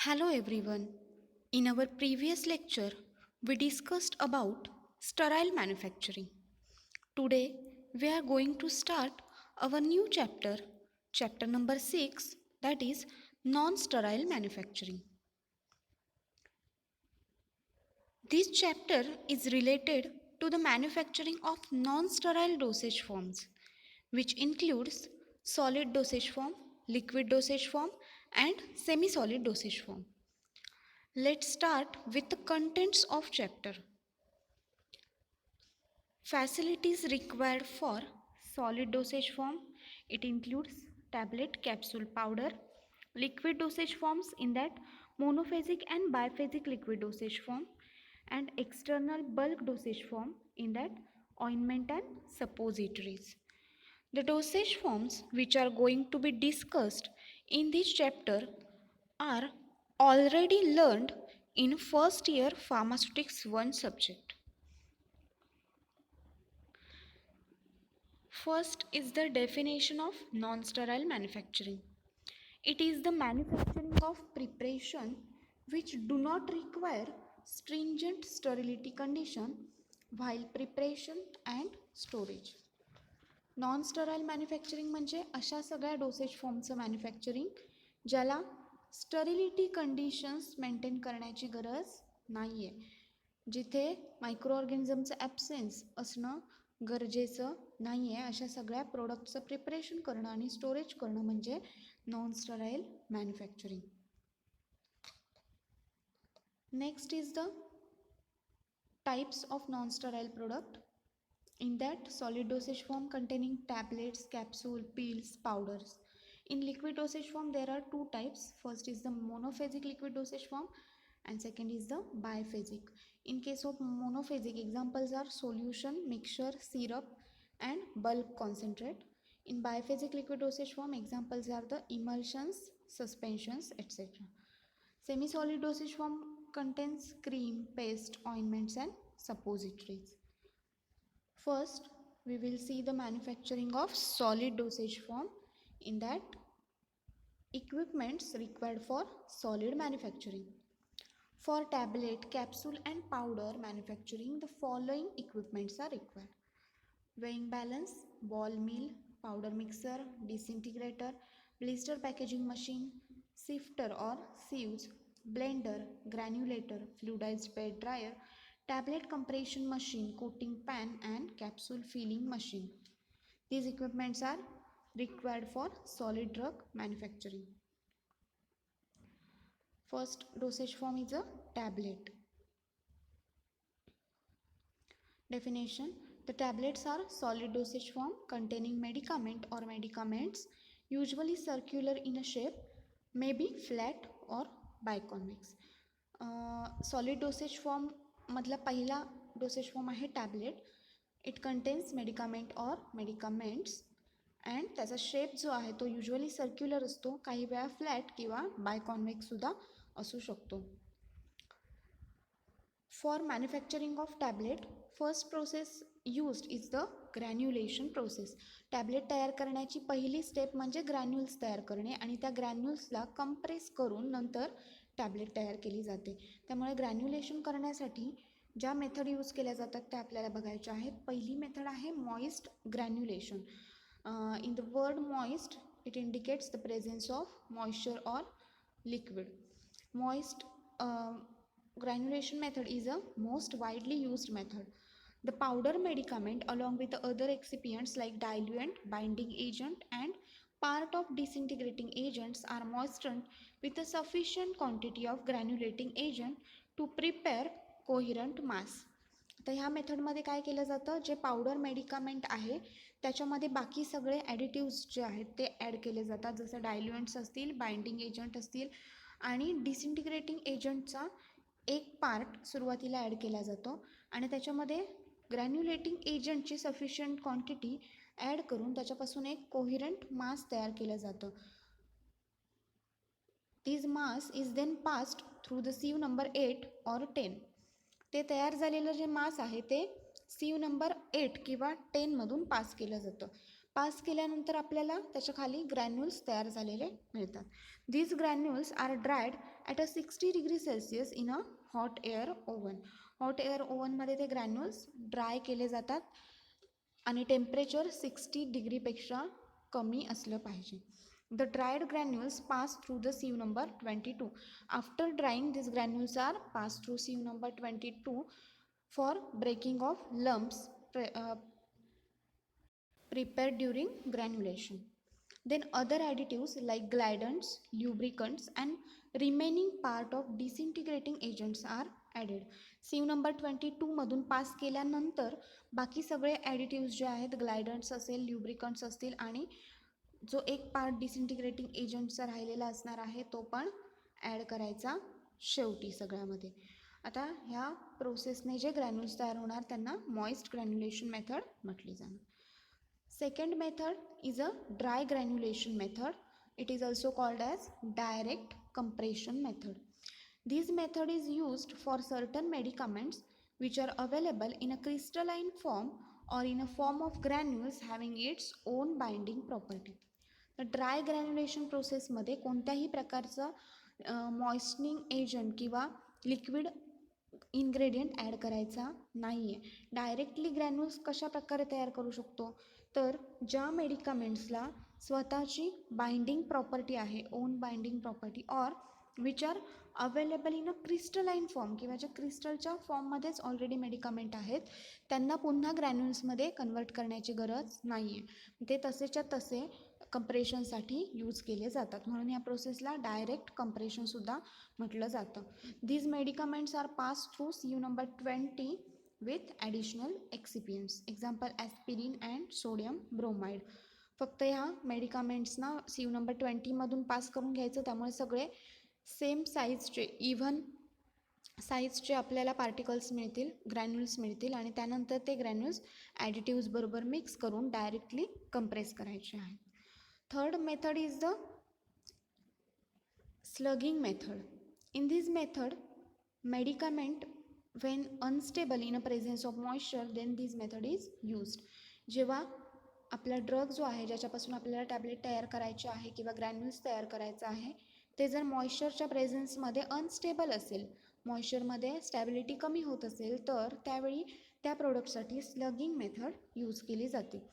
Hello everyone. In our previous lecture, we discussed about sterile manufacturing. Today, we are going to start our new chapter, chapter number 6, that is non-sterile manufacturing. This chapter is related to the manufacturing of non-sterile dosage forms, which includes solid dosage form, liquid dosage form, and semi-solid dosage form. Let's start with the contents of chapter. Facilities required for solid dosage form. It includes tablet, capsule, powder. Liquid dosage forms in that monophasic and biphasic liquid dosage form, and external bulk dosage form in that ointment and suppositories. The dosage forms which are going to be discussed in this chapter are already learned in first year pharmaceutics 1 subject. First is the definition of non-sterile manufacturing. It is the manufacturing of preparation which do not require stringent sterility condition while preparation and storage. Non sterile manufacturing म्हणजे अशा सगळ्या dosage फॉर्मचं manufacturing ज्याला sterility conditions maintain करण्याची गरज नाही आहे, जिथे micro ऑर्गॅनिझमचं absence असणं गरजेचं नाही आहे, अशा सगळ्या प्रोडक्टचं प्रिपरेशन करणं आणि स्टोरेज करणं म्हणजे non sterile manufacturing. Next is the types of non sterile product. In that, solid dosage form containing tablets, capsule, pills, powders. In liquid dosage form, there are two types. First is the monophasic liquid dosage form and second is the biphasic. In case of monophasic, examples are solution, mixture, syrup and bulk concentrate. In biphasic liquid dosage form, examples are the emulsions, suspensions, etc. Semi-solid dosage form contains cream, paste, ointments and suppositories. First, we will see the manufacturing of solid dosage form. In that, equipments required for solid manufacturing. For tablet, capsule and powder manufacturing, the following equipments are required. Weighing balance, ball mill, powder mixer, disintegrator, blister packaging machine, sifter or sieves, blender, granulator, fluidized bed dryer, tablet compression machine, coating pan and capsule filling machine. These equipments are required for solid drug manufacturing. First dosage form is a tablet. Definition: the tablets are solid dosage form containing medicament or medicaments, usually circular in a shape, may be flat or biconvex. Solid dosage form मधला पहिला dosage form आहे tablet. It contains medicament और medicaments and त्याचा shape जो आहे तो usually circular असतो, काही वेळा फ्लॅट किंवा बायकॉन्वेक्ससुद्धा असू शकतो. For manufacturing of tablet, first process used is the granulation process. Tablet तयार करण्याची पहिली स्टेप म्हणजे ग्रॅन्युल्स तयार करणे आणि त्या ग्रॅन्युल्सला कंप्रेस करून नंतर टॅबलेट तयार केली जाते. त्यामुळे ग्रॅन्युलेशन करण्यासाठी ज्या मेथड यूज केल्या जातात त्या आपल्याला बघायच्या आहेत. पहिली मेथड आहे moist granulation. In the word moist, it indicates the presence of moisture or liquid. Moist granulation method is a most widely used method. The powder medicament along with the other excipients like diluent, binding agent and part of disintegrating agents are moistened with a sufficient quantity of granulating agent to prepare coherent mass. आता ह्या मेथडमध्ये काय केलं जातं, जे powder medicament आहे त्याच्यामध्ये बाकी सगळे ॲडिटिव्स जे आहेत ते ॲड केले जातात, जसं डायल्युएंट्स असतील, बाइंडिंग एजंट असतील आणि डिसइंटिग्रेटिंग एजंटचा एक पार्ट सुरुवातीला ॲड केला जातो आणि त्याच्यामध्ये ग्रॅन्युलेटिंग एजंटची सफिशियंट क्वांटिटी ॲड करून त्याच्यापासून एक कोहिरंट मास तयार केलं जातं. This mass is then passed through the sieve number 8 और 10. ते तयार झालेलं जे मास आहे ते सीव नंबर 8 किंवा 10 मधून पास केलं जातं. पास केल्यानंतर आपल्याला त्याच्या खाली ग्रॅन्युल्स तयार झालेले मिळतात. These granules are dried at a 60 degree Celsius in a hot air oven. Hot air ओव्हनमध्ये ते ग्रॅन्युल्स ड्राय केले जातात आणि टेम्परेचर 60 डिग्रीपेक्षा कमी असलं पाहिजे. The dried granules pass through the sieve number 22. After drying this granules are pass through sieve number 22 for breaking of lumps prepared during granulation. Then other additives like glidants, lubricants and remaining part of disintegrating agents are added. sieve number 22 मधून pass केल्यानंतर बाकी सगळे ॲडिटिव्स जे आहेत, ग्लायडंट्स असेल, ल्युब्रिकंट्स असतील आणि जो एक पार्ट डिसइंटिग्रेटिंग एजंटचा राहिलेला असणार आहे तो पण ॲड करायचा शेवटी सगळ्यामध्ये. आता ह्या प्रोसेसने जे ग्रॅन्युल्स तयार होणार त्यांना मॉइस्ट ग्रॅन्युलेशन मेथड म्हटली जाणार. Second method is a dry granulation method. It is also called as direct compression method. This method is used for certain medicaments which are available in a crystalline form or in a form of granules having its own binding property. तर dry ग्रॅन्युलेशन प्रोसेसमध्ये कोणत्याही प्रकारचा मॉइस्टनिंग agent किंवा liquid ingredient add करायचा नाही आहे. Directly granules कशा प्रकारे तयार करू शकतो, तर ज्या मेडिकामेंट्सला स्वतःची बाइंडिंग प्रॉपर्टी आहे, on binding property, or which are available in a crystalline form, किंवा ज्या क्रिस्टलच्या फॉर्ममध्येच ऑलरेडी मेडिकामेंट आहेत, त्यांना पुन्हा ग्रॅन्युल्समध्ये कन्वर्ट करण्याची गरज नाही आहे. ते तसेच्या तसे कंप्रेशनसाठी यूज केले जातात, म्हणून या प्रोसेसला डायरेक्ट कंप्रेशनसुद्धा म्हटलं जातं. These medicaments are pass through sieve number 20 with additional excipients. Example aspirin and sodium bromide. फक्त ह्या मेडिकामेंट्सना sieve number 20 मधून पास करून घ्यायचं, त्यामुळे सगळे सेम साईजचे, इव्हन साईजचे आपल्याला पार्टिकल्स मिळतील, ग्रॅन्युल्स मिळतील, आणि त्यानंतर ते ग्रॅन्युल्स ॲडिटिव्स बरोबर मिक्स करून डायरेक्टली कंप्रेस करायचे आहेत. Third method is the slugging method. In this method, medicament when unstable in a presence of moisture, then this method is used. जेव्हा आपला ड्रग जो आहे, ज्याच्यापासून आपल्याला टॅबलेट तयार करायचे आहे किंवा ग्रॅन्युल्स तयार करायचं आहे, ते जर मॉइश्चरच्या प्रेझेन्समध्ये अनस्टेबल असेल, मॉइश्चरमध्ये स्टॅबिलिटी कमी होत असेल, तर त्यावेळी त्या प्रोडक्टसाठी स्लगिंग मेथड यूज केली जाते.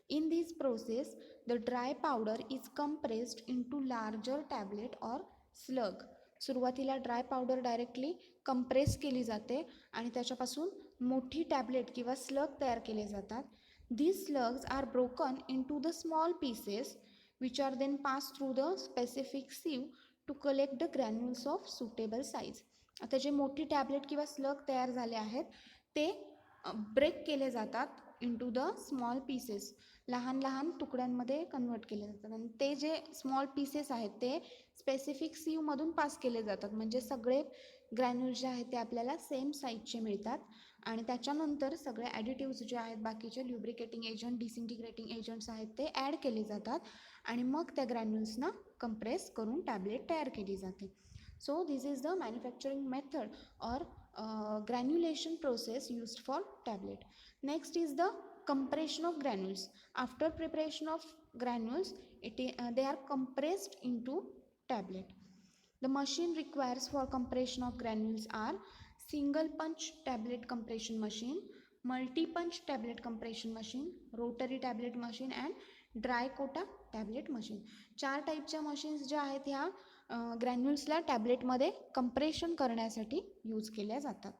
In this process, the dry powder is compressed into larger tablet or slug. सुरुवातीला ड्राय पावडर डायरेक्टली कंप्रेस केली जाते आणि त्याच्यापासून मोठी टॅबलेट किंवा स्लग तयार केले जातात. These slugs are broken into the small pieces which are then passed through the specific sieve to collect the granules of suitable size. आता जे मोठी टॅबलेट किंवा स्लग तयार झाले आहेत ते ब्रेक केले जातात इंटू द स्मॉल पीसेस, लहान लहान तुकड्यांमध्ये कन्वर्ट केले जातात, आणि ते जे स्मॉल पीसेस आहेत ते स्पेसिफिक सीवमधून पास केले जातात, म्हणजे सगळे ग्रॅन्युल्स जे आहेत ते आपल्याला सेम साईजचे मिळतात. आणि त्याच्यानंतर सगळे ॲडिटिव्स जे आहेत, बाकीचे ल्युब्रिकेटिंग एजंट, डिसइंटिग्रेटिंग एजंट्स आहेत, ते ॲड केले जातात आणि मग त्या ग्रॅन्युल्सना कंप्रेस करून टॅबलेट तयार केली जाते. So this is the manufacturing method or granulation process used for tablet. Next is the compression of granules. After preparation of granules, they are compressed into tablet. The machine requires for compression of granules are single punch tablet compression machine, multi punch tablet compression machine, rotary tablet machine and dry coater tablet machine. 4 टाईपच्या machines ज्या आहेत ह्या ग्रॅन्युल्सला टॅबलेटमध्ये compression करण्यासाठी use केल्या जातात.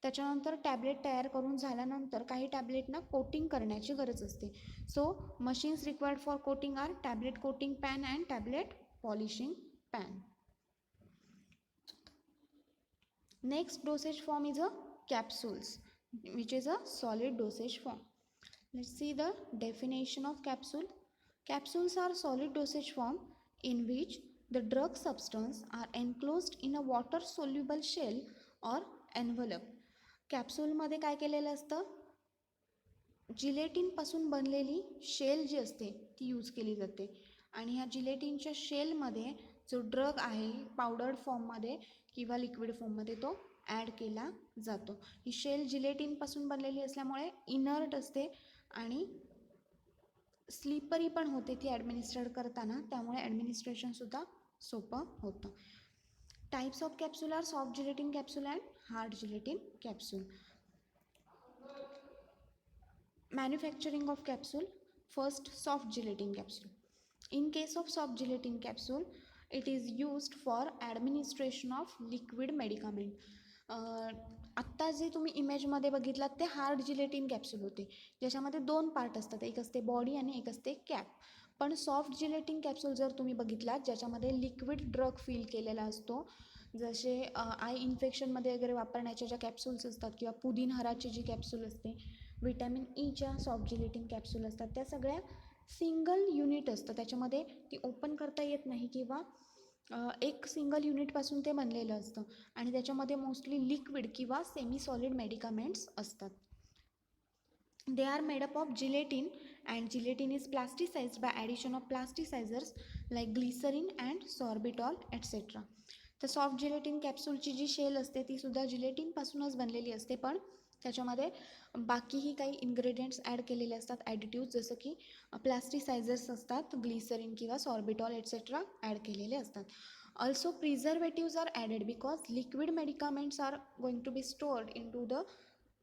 त्याच्यानंतर tablet तयार करून झाल्यानंतर काही टॅबलेटना कोटिंग करण्याची गरज असते. So machines required for coating are tablet coating pan and tablet polishing pan. Next dosage form is a capsules, which is a solid dosage form. Let's see the definition of capsule. Capsules are solid dosage form in which the drug substance are enclosed in a water soluble shell or envelope. कॅप्सूलमध्ये काय केलेलं असतं, जिलेटिनपासून बनलेली shell जी असते ती use केली जाते, आणि ह्या जिलेटिनच्या शेलमध्ये जो ड्रग आहे पावडर्ड फॉर्ममध्ये किंवा लिक्विड फॉर्ममध्ये तो ॲड केला जातो. ही शेल जिलेटिनपासून बनलेली असल्यामुळे इनर्ट असते आणि स्लिपरी पण होते ती ॲडमिनिस्ट्रेट करताना, त्यामुळे ॲडमिनिस्ट्रेशनसुद्धा सोपं होतं. Types of capsule are soft gelatin capsule and hard gelatin capsule. Manufacturing of capsule. First, soft gelatin capsule. In case of soft gelatin capsule, it is used for administration of liquid medicament. आत्ता जे तुम्ही इमेजमध्ये बघितलात ते hard gelatin capsule होते, ज्याच्यामध्ये 2 part असतात, एक असते बॉडी आणि एक असते कॅप. पण सॉफ्ट जिलेटिन कॅप्सूल जर तुम्ही बघितलात, ज्याच्यामध्ये लिक्विड ड्रग फिल केलेला असतो, जसे आय इन्फेक्शनमध्ये वगैरे वापरण्याच्या ज्या कॅप्सूल्स असतात किंवा पुदिनहराची जी कॅप्सूल असते, विटॅमिन ईच्या सॉफ्ट जिलेटिन कॅप्सूल असतात, त्या सगळ्या सिंगल युनिट असतं, त्याच्यामध्ये ती ओपन करता येत नाही किंवा एक सिंगल युनिटपासून ते बनलेलं असतं आणि त्याच्यामध्ये मोस्टली लिक्विड किंवा सेमी सॉलिड मेडिकामेंट्स असतात. They are made up of gelatin and gelatin is plasticised by addition of plasticisers like glycerin and sorbitol etcetera. तर सॉफ्ट जिलेटिन कॅप्सूलची जी शेल असते ती सुद्धा जिलेटिनपासूनच बनलेली असते, पण त्याच्यामध्ये बाकीही काही इन्ग्रेडियंट्स ॲड केलेले असतात, ॲडिटिव्ह, जसं की प्लास्टिसायझर्स असतात, ग्लिसरीन किंवा सॉर्बिटॉल एट्सेट्रा ॲड केलेले असतात. Also preservatives are added because liquid medicaments are going to be stored into the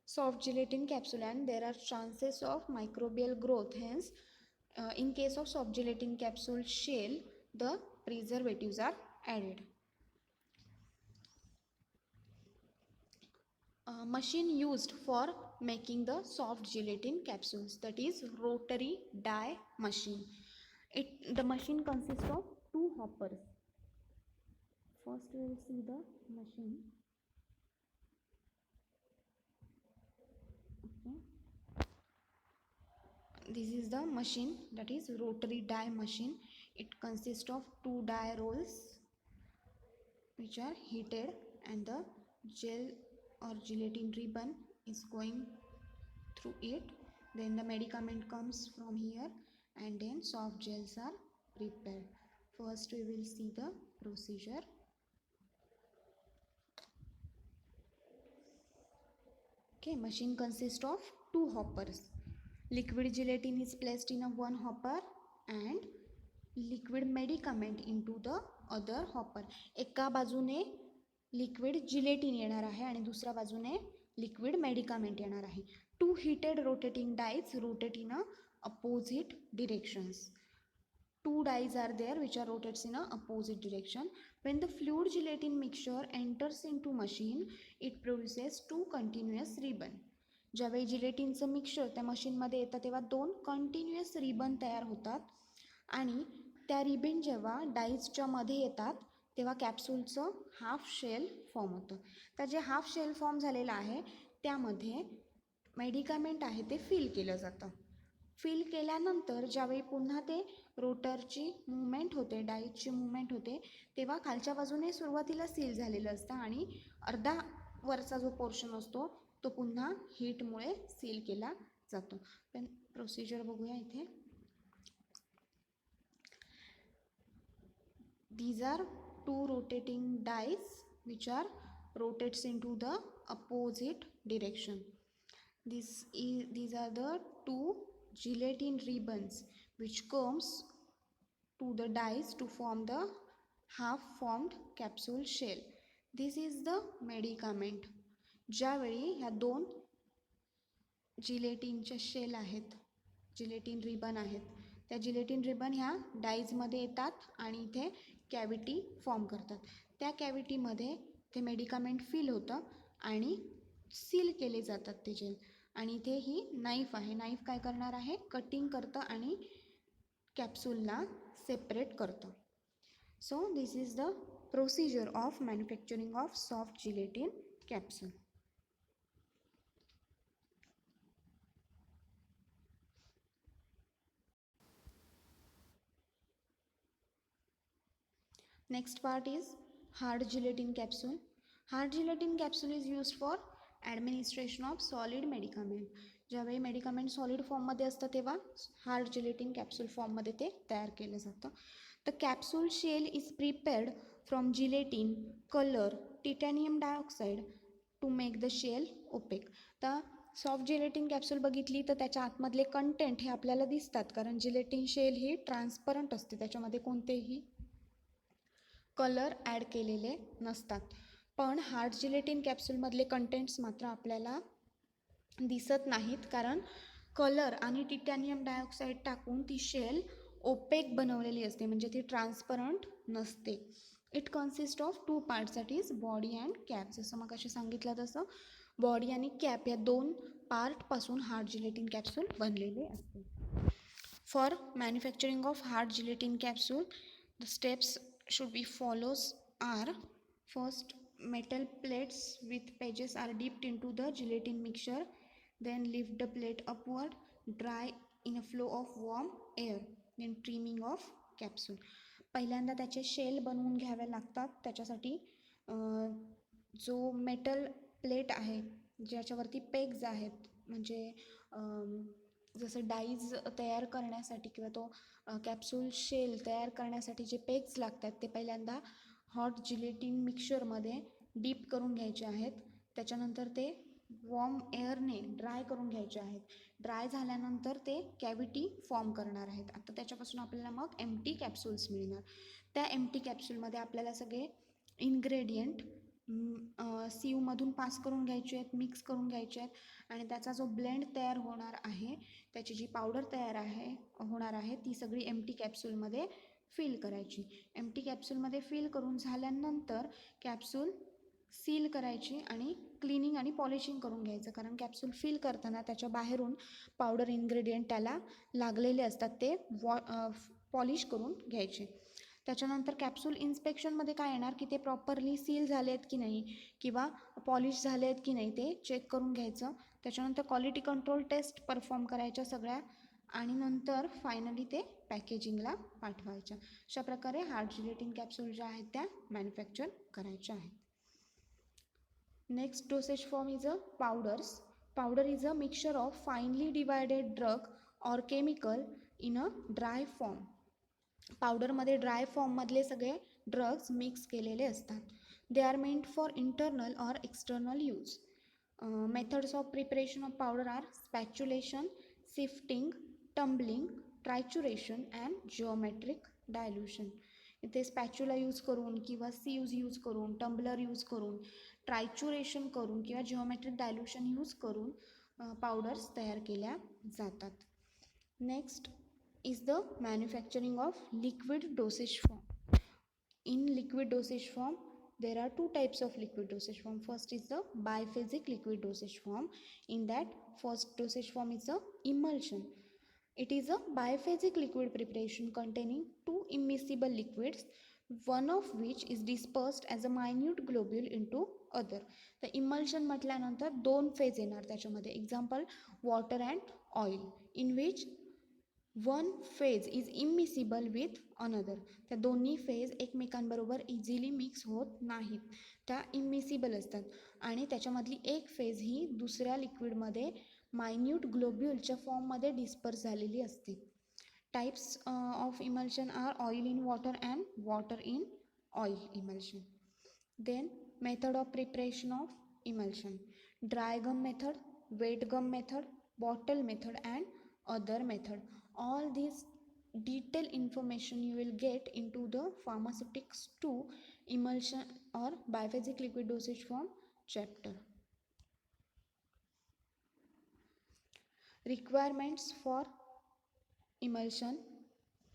soft gelatin capsule and there are chances of microbial growth. Hence, in case of soft gelatin capsule shell, the preservatives are added. Machine used for making the soft gelatin capsules, that is rotary die machine. The machine consists of 2 hoppers. First we will see the machine. Okay. This is the machine, that is rotary die machine. It consists of 2 die rolls which are heated and the gel or gelatin ribbon is going through it. Then the medicament comes from here and then soft gels are prepared. First we will see the procedure. Okay, machine consists of 2 hoppers. Liquid gelatin is placed in a one hopper and liquid medicament into the other hopper. एका बाजूने liquid gelatin येणार आहे आणि दुसऱ्या बाजूने liquid medicament येणार आहे. 2 heated rotating dies rotate in a opposite directions. 2 dies are there which are rotates in a opposite direction. When the fluid gelatin mixture enters into machine, it produces 2 continuous ribbon. ज्यावेळी जिलेटिनचं mixture त्या मशीनमध्ये येतं तेव्हा 2 continuous ribbon तयार होतात आणि त्या ribbon जेव्हा डाईजच्या मध्ये येतात तेव्हा कॅप्सूलचं हाफ शेल फॉर्म होतं. तर जे हाफ शेल फॉर्म झालेलं आहे त्यामध्ये मेडिकामेंट आहे ते फिल केलं जातं. फिल केल्यानंतर ज्यावेळी पुन्हा ते रोटरची मूवमेंट होते, डाईजची मूवमेंट होते, तेव्हा खालच्या बाजूने सुरुवातीला सील झालेलं असतं आणि अर्धा वरचा जो पोर्शन असतो तो पुन्हा हीटमुळे सील केला जातो. पण प्रोसिजर बघूया इथे. These are 2 rotating dies which are rotates into the opposite direction. These are the 2 gelatin ribbons which comes to the dies to form the half formed capsule shell. This is the medicament. ज्यावेळी ह्या 2 जिलेटिनच्या shell आहेत, gelatin ribbon आहेत, त्या gelatin ribbon ह्या डाईजमध्ये येतात आणि इथे cavity form करतात. त्या कॅविटीमध्ये ते मेडिकामेंट फिल होतं आणि सील केले जातात ते जेल. आणि इथे ही नाईफ आहे, नाईफ काय करणार आहे, कटिंग करतं आणि कॅप्सूलला सेपरेट करतं. So this is the procedure of manufacturing of soft gelatin capsule. Next part is hard gelatin capsule. Hard gelatin capsule is used for administration of solid medicament. ज्यावेळी medicament solid फॉर्ममध्ये असतं तेव्हा hard gelatin capsule फॉर्ममध्ये ते तयार केलं जातं. The capsule shell is prepared from gelatin, colour, titanium dioxide to make the shell opaque. तर सॉफ्ट जिलेटिन कॅप्सूल बघितली तर त्याच्या आतमधले कंटेंट हे आपल्याला दिसतात, कारण जिलेटिन शेल ही ट्रान्सपरंट असते, त्याच्यामध्ये कोणतेही कलर ॲड केलेले नसतात. पण हार्ड जिलेटिन कॅप्सूलमधले कंटेंट्स मात्र आपल्याला दिसत नाहीत, कारण कलर आणि टिटॅनियम डायऑक्साईड टाकून ती शेल ओपेक बनवलेली असते, म्हणजे ती ट्रान्सपरंट नसते. It consist of 2 parts, that is body and cap. जसं मग असे सांगितलं तसं बॉडी आणि कॅप या 2 पार्टपासून हार्ड जिलेटिन कॅप्सूल बनलेले असते. For manufacturing of hard gelatin capsule, the steps should be follows are: first, metal plates with pages are dipped into the gelatin mixture, then lift the plate upward, dry in a flow of warm air, then trimming of capsule. पहिल्यांदा त्याचे shell बनवून घ्यावे लागतात. त्याच्यासाठी जो metal plate आहे ज्याच्यावरती पेग्ज आहेत, म्हणजे जसं डाईज तयार करण्यासाठी किंवा तो कॅप्सूल शेल तयार करण्यासाठी जे पेग्स लागतात ते पहिल्यांदा हॉट जिलेटिन मिक्सचरमध्ये डीप करून घ्यायचे आहेत. त्याच्यानंतर ते वॉर्म एअरने ड्राय करून घ्यायचे आहेत. ड्राय झाल्यानंतर ते कॅव्हिटी फॉर्म करणार आहेत. आता त्याच्यापासून आपल्याला मग एम्प्टी कॅप्सूल्स मिळणार. त्या एम्प्टी कॅप्सूलमध्ये आपल्याला सगळे इन्ग्रेडियंट सीवमधून पास करून घ्यायचे आहेत, मिक्स करून घ्यायचे आहेत आणि त्याचा जो ब्लेंड तयार होणार आहे, त्याची जी पावडर तयार होणार आहे ती सगळी एम्प्टी कॅप्सूलमध्ये फिल करायची. एम्प्टी कॅप्सूलमध्ये फिल करून झाल्यानंतर कॅप्सूल सील करायची आणि क्लिनिंग आणि पॉलिशिंग करून घ्यायचं, कारण कॅप्सूल फिल करताना त्याच्या बाहेरून पावडर इन्ग्रेडियंट त्याला लागलेले असतात, ते पॉलिश करून घ्यायचे. त्याच्यानंतर कॅप्सूल इन्स्पेक्शनमध्ये काय येणार की ते प्रॉपरली सील झाले आहेत की नाही किंवा पॉलिश झाले आहेत की नाही ते चेक करून घ्यायचं. त्याच्यानंतर क्वालिटी कंट्रोल टेस्ट परफॉर्म करायच्या सगळ्या आणि नंतर फायनली ते पॅकेजिंगला पाठवायच्या. अशा प्रकारे हार्ड जिलेटिन कॅप्सूल ज्या आहेत त्या मॅन्युफॅक्चर करायच्या आहेत. Next dosage form is a powders. Powder is a mixture of finely divided drug or chemical in a dry form. पावडरमध्ये ड्राय फॉर्ममधले सगळे ड्रग्स मिक्स केलेले असतात. They are meant for internal or external use. Methods of preparation of powder are spatulation, sifting, tumbling, trituration and geometric dilution. इथे spatula use करून किंवा sieves use करून, tumbler use करून, ट्रायच्युरेशन करून किंवा जिओमेट्रिक डायल्युशन यूज करून powders तयार केल्या जातात. Next is the manufacturing of liquid dosage form. In liquid dosage form, there are 2 types of liquid dosage form. First is the biphasic liquid dosage form. In that, first dosage form is the emulsion. It is a biphasic liquid preparation containing 2 immiscible liquids, one of which is dispersed as a minute globule into other. The emulsion म्हटल्यानंतर 2 phase येणार त्याच्यामध्ये. Example water and oil, in which one phase is immiscible with another. त्या दोन्ही phase एकमेकांबरोबर easily mix होत नाहीत, त्या immiscible असतात आणि त्याच्यामधली एक फेज ही दुसऱ्या लिक्विडमध्ये मायन्यूट ग्लोब्युलच्या फॉर्ममध्ये डिस्पर्स झालेली असते. Types of emulsion are oil in water and water in oil emulsion. Then method of preparation of emulsion: dry gum method, wet gum method, bottle method and other method. All these detailed information you will get into the pharmaceutics 2 emulsion or biphasic liquid dosage form chapter. Requirements for emulsion: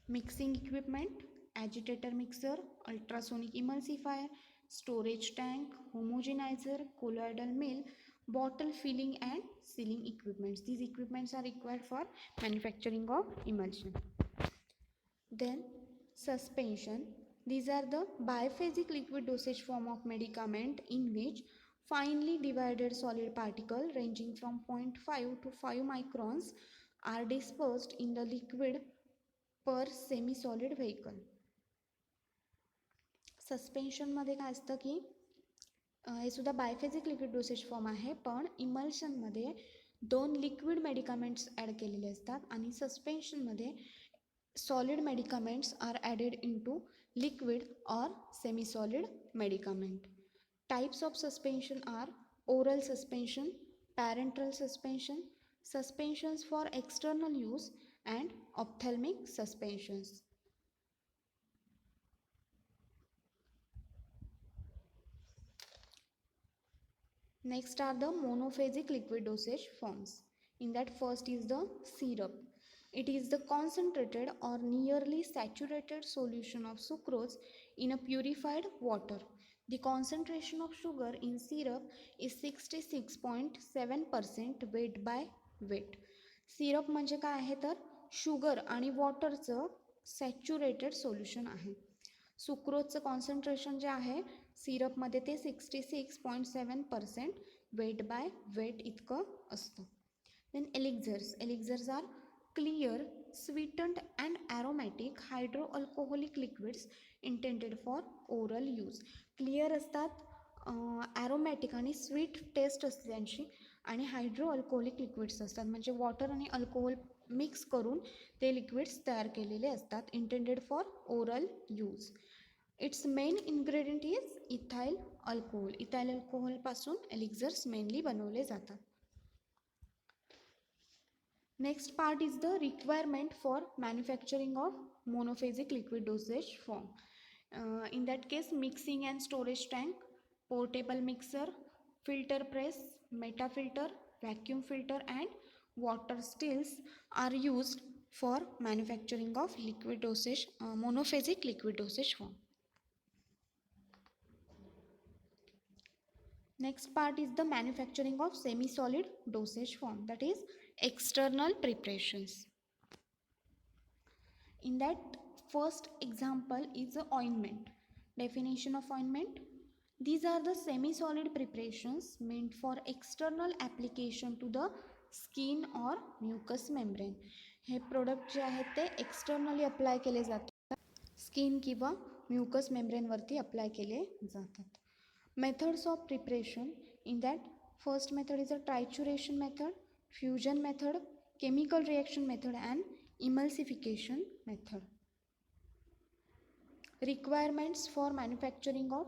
mixing equipment, agitator mixer, ultrasonic emulsifier, storage tank, homogenizer, colloidal mill, bottle filling and sealing equipments. These equipments are required for manufacturing of emulsion. Then suspension. These are the biphasic liquid dosage form of medicament in which finely divided solid particle ranging from 0.5 to 5 microns are dispersed in the liquid per semi-solid vehicle. सस्पेन्शनमध्ये काय असतं की हे सुद्धा बायफेजिक liquid dosage form आहे, पण इमल्शनमध्ये 2 liquid medicaments add केलेले असतात आणि सस्पेन्शनमध्ये solid medicaments are added into liquid or semi solid medicament. Types of suspension are oral suspension, parenteral suspension, suspensions for external use, and ophthalmic suspensions. Next are the monophasic liquid dosage forms. In that, first is the syrup. It is the concentrated or nearly saturated solution of sucrose in a purified water. The concentration of sugar in syrup is 66.7% weight by weight. Syrup म्हणजे काय आहे तर sugar आणि वॉटरचं saturated solution आहे. सुक्रोजचं concentration जे आहे सिरपमध्ये ते 66.7% weight by weight इतकं असतं. Then elixirs are clear sweetened and aromatic hydroalcoholic liquids intended for oral use. Clear असतात, ॲरोमॅटिक आणि स्वीट टेस्ट असते त्यांची, आणि हायड्रोअल्कोहोलिक लिक्विड्स असतात म्हणजे वॉटर आणि अल्कोहोल मिक्स करून ते लिक्विड्स तयार केलेले असतात, intended for oral use. Its main ingredient is ethyl alcohol. Ethyl अल्कोहोलपासून एलिक्झर्स मेनली बनवले जातात. Next part is the requirement for manufacturing of monophasic liquid dosage form. In that case, mixing and storage tank, portable mixer, filter press, metafilter, vacuum filter and water stills are used for manufacturing of liquid dosage, monophasic liquid dosage form. Next part is the manufacturing of semi-solid dosage form, that is external preparations. In that, first example is the ointment. Definition of ointment: these are the semi-solid preparations meant for external application to the skin or mucous membrane. हे product जे आहेत ते externally apply केले जातात, skin किंवा mucus मेम्ब्रेनवरती apply केले जातात. Methods of preparation: in that, first method is a trituration method, fusion method, chemical reaction method and emulsification method. Requirements for manufacturing of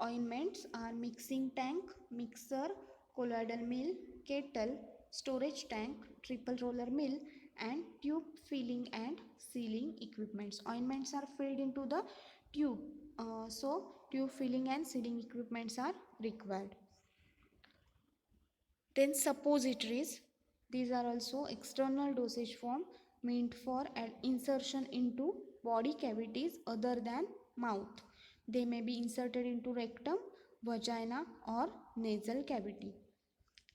ointments are mixing tank, mixer, colloidal mill, kettle, storage tank, triple roller mill and tube filling and sealing equipments. Ointments are filled into the tube, so tube filling and sealing equipments are required. Then suppositories. These are also external dosage form meant for insertion into body cavities other than mouth. They may be inserted into rectum, vagina or nasal cavity.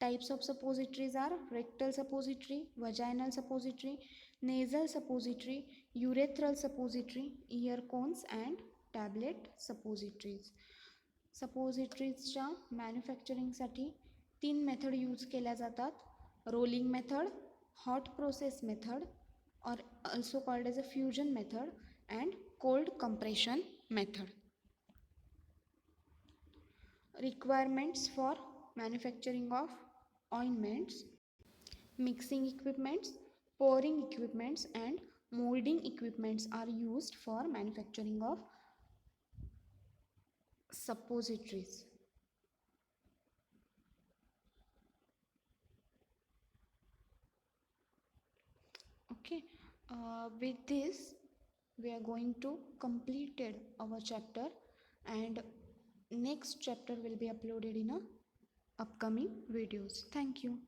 Types of suppositories are rectal suppository, vaginal suppository, nasal suppository, urethral suppository, ear cones and tablet suppositories. सपोजिटरीजच्या मॅन्युफॅक्चरिंगसाठी 3 method use केल्या जातात. Rolling method, hot process method और also called as a fusion method and cold compression method. Requirements for manufacturing of ointments: mixing equipments, pouring equipments and molding equipments are used for manufacturing of suppositories. Okay, with this we are going to completed our chapter, and next chapter will be uploaded in a upcoming videos. Thank you.